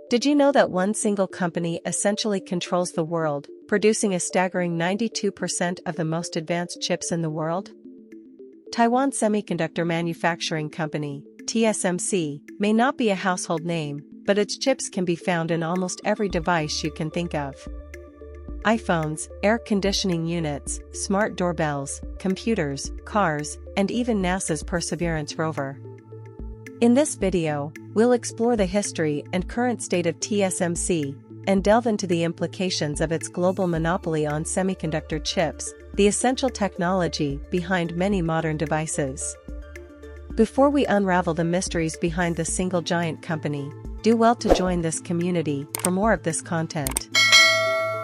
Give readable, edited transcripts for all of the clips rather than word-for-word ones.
Did you know that one single company essentially controls the world, producing a staggering 92% of the most advanced chips in the world? Taiwan Semiconductor Manufacturing Company, TSMC, may not be a household name, but its chips can be found in almost every device you can think of. iPhones, air conditioning units, smart doorbells, computers, cars, and even NASA's Perseverance rover. In this video, we'll explore the history and current state of TSMC, and delve into the implications of its global monopoly on semiconductor chips, the essential technology behind many modern devices. Before we unravel the mysteries behind the single giant company, do well to join this community for more of this content.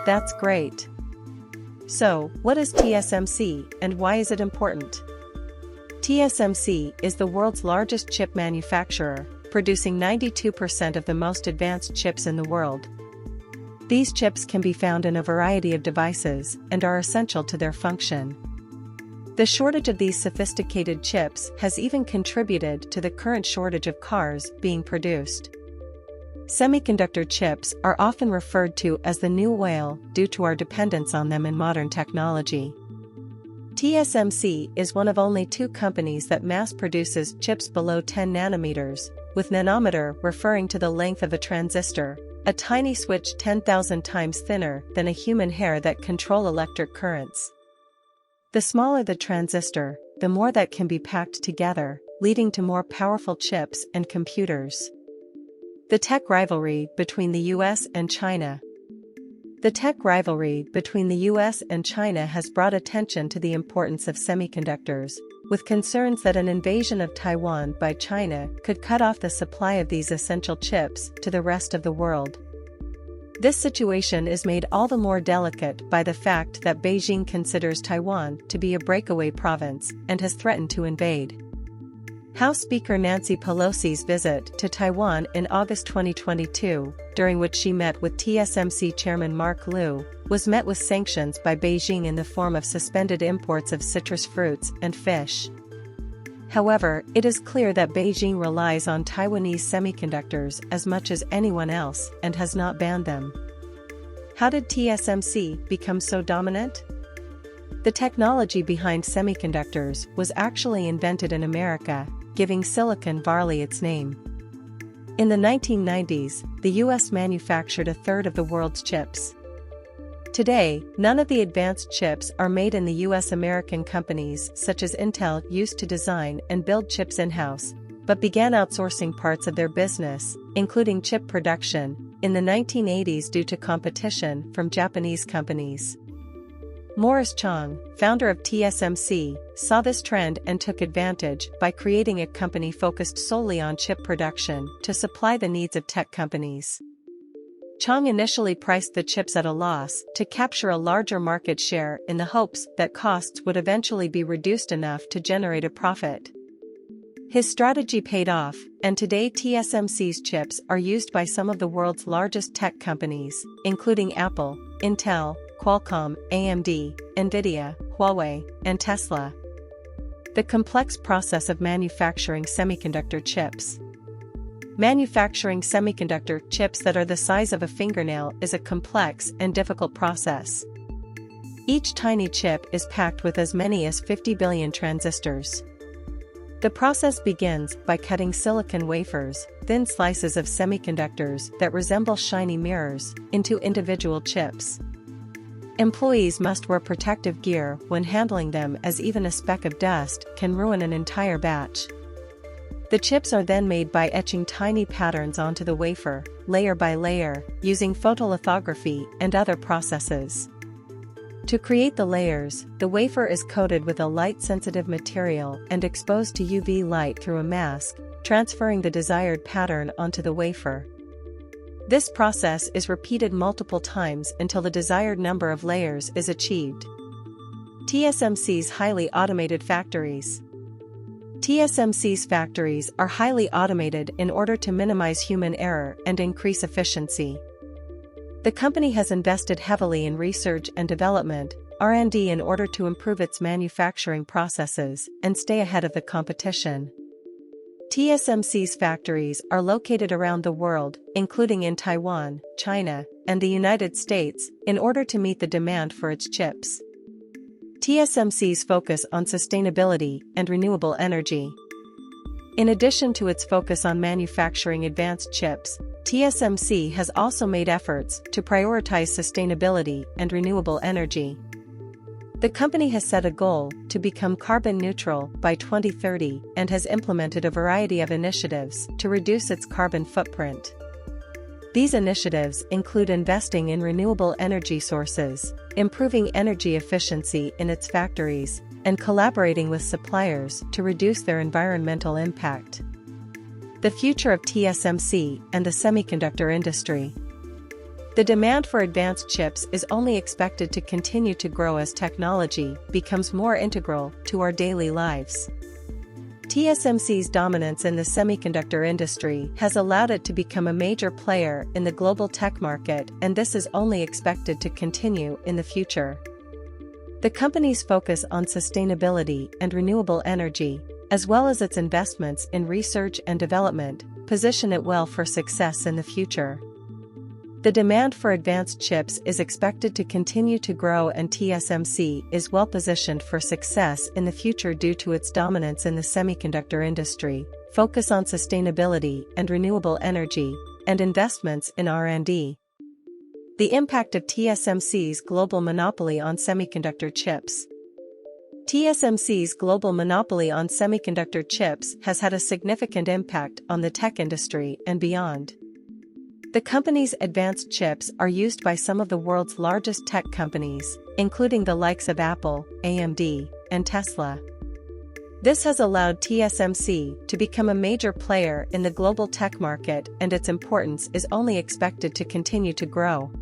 That's great. So, what is TSMC and why is it important? TSMC is the world's largest chip manufacturer, producing 92% of the most advanced chips in the world. These chips can be found in a variety of devices and are essential to their function. The shortage of these sophisticated chips has even contributed to the current shortage of cars being produced. Semiconductor chips are often referred to as the new oil due to our dependence on them in modern technology. TSMC is one of only two companies that mass produces chips below 10 nanometers, with nanometer referring to the length of a transistor, a tiny switch 10,000 times thinner than a human hair that control electric currents. The smaller the transistor, the more that can be packed together, leading to more powerful chips and computers. The tech rivalry between the US and China. The tech rivalry between the US and China has brought attention to the importance of semiconductors, with concerns that an invasion of Taiwan by China could cut off the supply of these essential chips to the rest of the world. This situation is made all the more delicate by the fact that Beijing considers Taiwan to be a breakaway province and has threatened to invade. House Speaker Nancy Pelosi's visit to Taiwan in August 2022, during which she met with TSMC Chairman Mark Liu, was met with sanctions by Beijing in the form of suspended imports of citrus fruits and fish. However, it is clear that Beijing relies on Taiwanese semiconductors as much as anyone else and has not banned them. How did TSMC become so dominant? The technology behind semiconductors was actually invented in America, giving Silicon Valley its name. In the 1990s, the US manufactured a third of the world's chips. Today, none of the advanced chips are made in the US. American companies such as Intel used to design and build chips in-house, but began outsourcing parts of their business, including chip production, in the 1980s due to competition from Japanese companies. Morris Chang, founder of TSMC, saw this trend and took advantage by creating a company focused solely on chip production to supply the needs of tech companies. Chang initially priced the chips at a loss to capture a larger market share in the hopes that costs would eventually be reduced enough to generate a profit. His strategy paid off, and today TSMC's chips are used by some of the world's largest tech companies, including Apple, Intel, Qualcomm, AMD, Nvidia, Huawei, and Tesla. The complex process of manufacturing semiconductor chips. Manufacturing semiconductor chips that are the size of a fingernail is a complex and difficult process. Each tiny chip is packed with as many as 50 billion transistors. The process begins by cutting silicon wafers, thin slices of semiconductors that resemble shiny mirrors, into individual chips. Employees must wear protective gear when handling them, as even a speck of dust can ruin an entire batch. The chips are then made by etching tiny patterns onto the wafer, layer by layer, using photolithography and other processes. To create the layers, the wafer is coated with a light-sensitive material and exposed to UV light through a mask, transferring the desired pattern onto the wafer. This process is repeated multiple times until the desired number of layers is achieved. TSMC's highly automated factories. TSMC's factories are highly automated in order to minimize human error and increase efficiency. The company has invested heavily in research and development, R&D, in order to improve its manufacturing processes and stay ahead of the competition. TSMC's factories are located around the world, including in Taiwan, China, and the United States, in order to meet the demand for its chips. TSMC's focus on sustainability and renewable energy. In addition to its focus on manufacturing advanced chips, TSMC has also made efforts to prioritize sustainability and renewable energy. The company has set a goal to become carbon neutral by 2030 and has implemented a variety of initiatives to reduce its carbon footprint. These initiatives include investing in renewable energy sources, improving energy efficiency in its factories, and collaborating with suppliers to reduce their environmental impact. The future of TSMC and the semiconductor industry. The demand for advanced chips is only expected to continue to grow as technology becomes more integral to our daily lives. TSMC's dominance in the semiconductor industry has allowed it to become a major player in the global tech market, and this is only expected to continue in the future. The company's focus on sustainability and renewable energy, as well as its investments in research and development, position it well for success in the future. The demand for advanced chips is expected to continue to grow, and TSMC is well positioned for success in the future due to its dominance in the semiconductor industry, focus on sustainability and renewable energy, and investments in R&D. The impact of TSMC's global monopoly on semiconductor chips. TSMC's global monopoly on semiconductor chips has had a significant impact on the tech industry and beyond. The company's advanced chips are used by some of the world's largest tech companies, including the likes of Apple, AMD, and Tesla. This has allowed TSMC to become a major player in the global tech market, and its importance is only expected to continue to grow.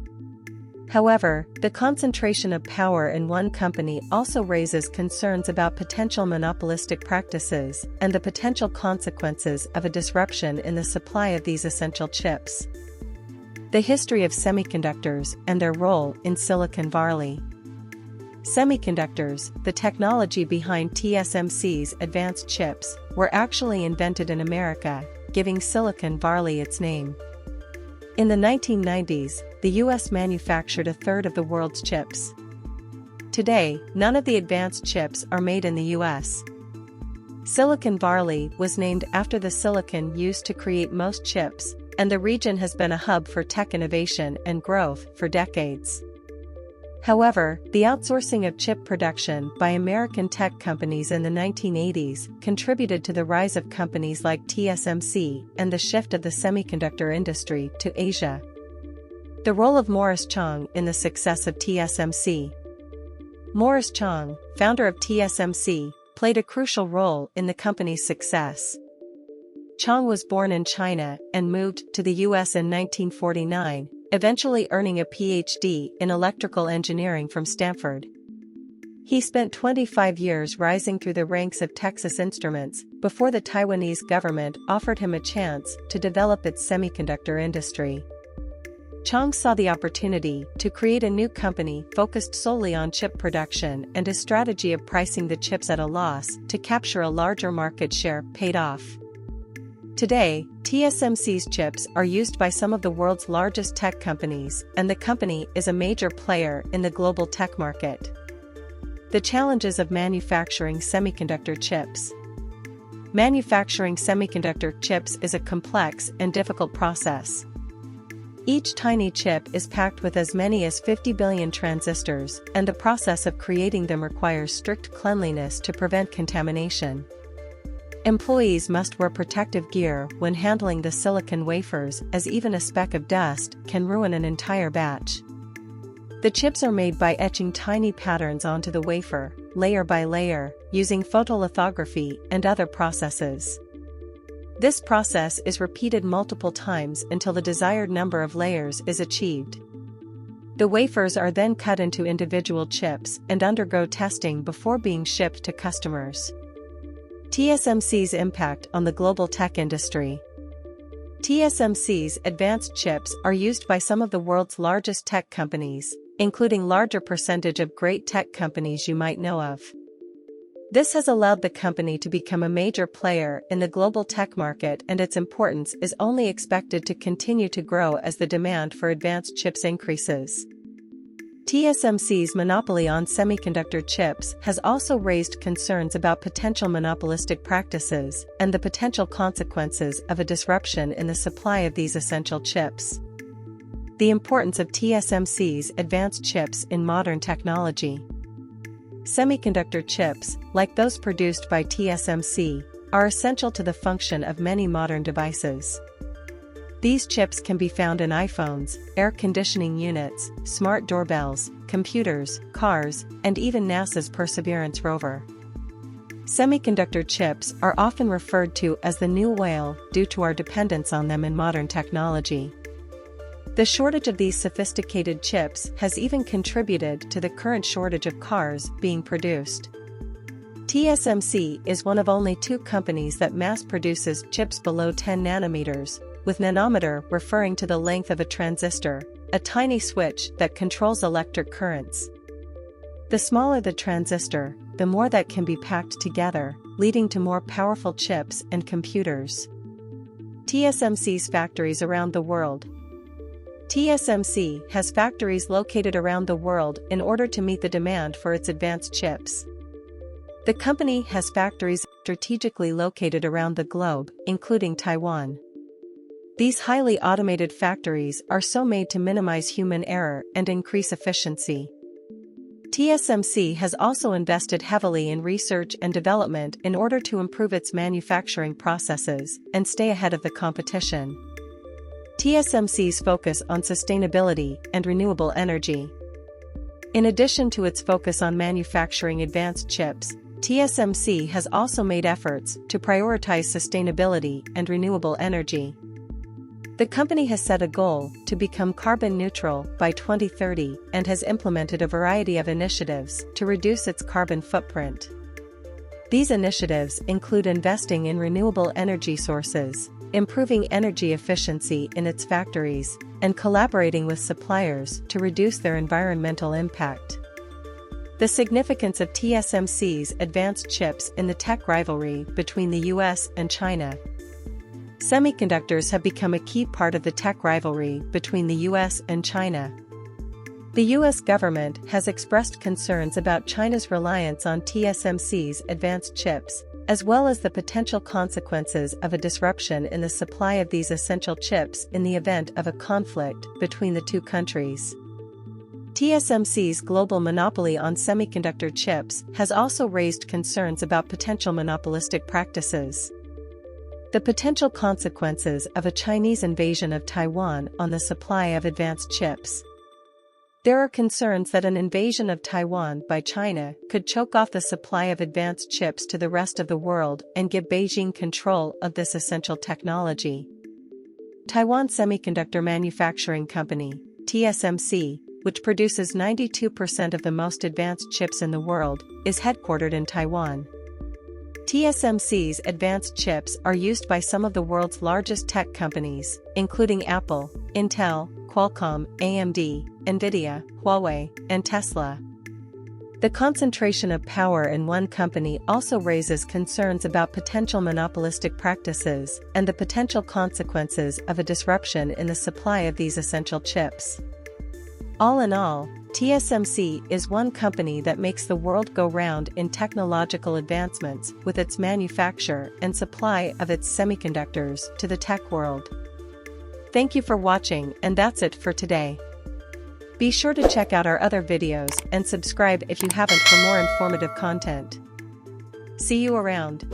However, the concentration of power in one company also raises concerns about potential monopolistic practices and the potential consequences of a disruption in the supply of these essential chips. The history of semiconductors and their role in Silicon Valley. Semiconductors, the technology behind TSMC's advanced chips, were actually invented in America, giving Silicon Valley its name. In the 1990s, the US manufactured a third of the world's chips. Today, none of the advanced chips are made in the US. Silicon Valley was named after the silicon used to create most chips, and the region has been a hub for tech innovation and growth for decades. However, the outsourcing of chip production by American tech companies in the 1980s contributed to the rise of companies like TSMC and the shift of the semiconductor industry to Asia. The role of Morris Chang in the success of TSMC. Morris Chang, founder of TSMC, played a crucial role in the company's success. Chang was born in China and moved to the US in 1949, eventually earning a PhD in electrical engineering from Stanford. He spent 25 years rising through the ranks of Texas Instruments before the Taiwanese government offered him a chance to develop its semiconductor industry. Chang saw the opportunity to create a new company focused solely on chip production, and his strategy of pricing the chips at a loss to capture a larger market share paid off. Today, TSMC's chips are used by some of the world's largest tech companies, and the company is a major player in the global tech market. The challenges of manufacturing semiconductor chips. Manufacturing semiconductor chips is a complex and difficult process. Each tiny chip is packed with as many as 50 billion transistors, and the process of creating them requires strict cleanliness to prevent contamination. Employees must wear protective gear when handling the silicon wafers, as even a speck of dust can ruin an entire batch. The chips are made by etching tiny patterns onto the wafer, layer by layer, using photolithography and other processes. This process is repeated multiple times until the desired number of layers is achieved. The wafers are then cut into individual chips and undergo testing before being shipped to customers. TSMC's impact on the global tech industry. TSMC's advanced chips are used by some of the world's largest tech companies, including larger percentage of great tech companies you might know of. This has allowed the company to become a major player in the global tech market, and its importance is only expected to continue to grow as the demand for advanced chips increases. TSMC's monopoly on semiconductor chips has also raised concerns about potential monopolistic practices and the potential consequences of a disruption in the supply of these essential chips. The importance of TSMC's advanced chips in modern technology. Semiconductor chips, like those produced by TSMC, are essential to the function of many modern devices. These chips can be found in iPhones, air conditioning units, smart doorbells, computers, cars, and even NASA's Perseverance rover. Semiconductor chips are often referred to as the new whale due to our dependence on them in modern technology. The shortage of these sophisticated chips has even contributed to the current shortage of cars being produced. TSMC is one of only 2 companies that mass produces chips below 10 nanometers, with nanometer referring to the length of a transistor, a tiny switch that controls electric currents. The smaller the transistor, the more that can be packed together, leading to more powerful chips and computers. TSMC's factories around the world. TSMC has factories located around the world in order to meet the demand for its advanced chips. The company has factories strategically located around the globe, including Taiwan. These highly automated factories are so made to minimize human error and increase efficiency. TSMC has also invested heavily in research and development in order to improve its manufacturing processes and stay ahead of the competition. TSMC's focus on sustainability and renewable energy. In addition to its focus on manufacturing advanced chips, TSMC has also made efforts to prioritize sustainability and renewable energy. The company has set a goal to become carbon neutral by 2030 and has implemented a variety of initiatives to reduce its carbon footprint. These initiatives include investing in renewable energy sources, improving energy efficiency in its factories, and collaborating with suppliers to reduce their environmental impact. The significance of TSMC's advanced chips in the tech rivalry between the US and China. Semiconductors have become a key part of the tech rivalry between the US and China. The US government has expressed concerns about China's reliance on TSMC's advanced chips, as well as the potential consequences of a disruption in the supply of these essential chips in the event of a conflict between the 2 countries. TSMC's global monopoly on semiconductor chips has also raised concerns about potential monopolistic practices. The potential consequences of a Chinese invasion of Taiwan on the supply of advanced chips. There are concerns that an invasion of Taiwan by China could choke off the supply of advanced chips to the rest of the world and give Beijing control of this essential technology. Taiwan Semiconductor Manufacturing Company, TSMC, which produces 92% of the most advanced chips in the world, is headquartered in Taiwan. TSMC's advanced chips are used by some of the world's largest tech companies, including Apple, Intel, Qualcomm, AMD, Nvidia, Huawei, and Tesla. The concentration of power in one company also raises concerns about potential monopolistic practices and the potential consequences of a disruption in the supply of these essential chips. All in all, TSMC is one company that makes the world go round in technological advancements with its manufacture and supply of its semiconductors to the tech world. Thank you for watching, and that's it for today. Be sure to check out our other videos and subscribe if you haven't for more informative content. See you around.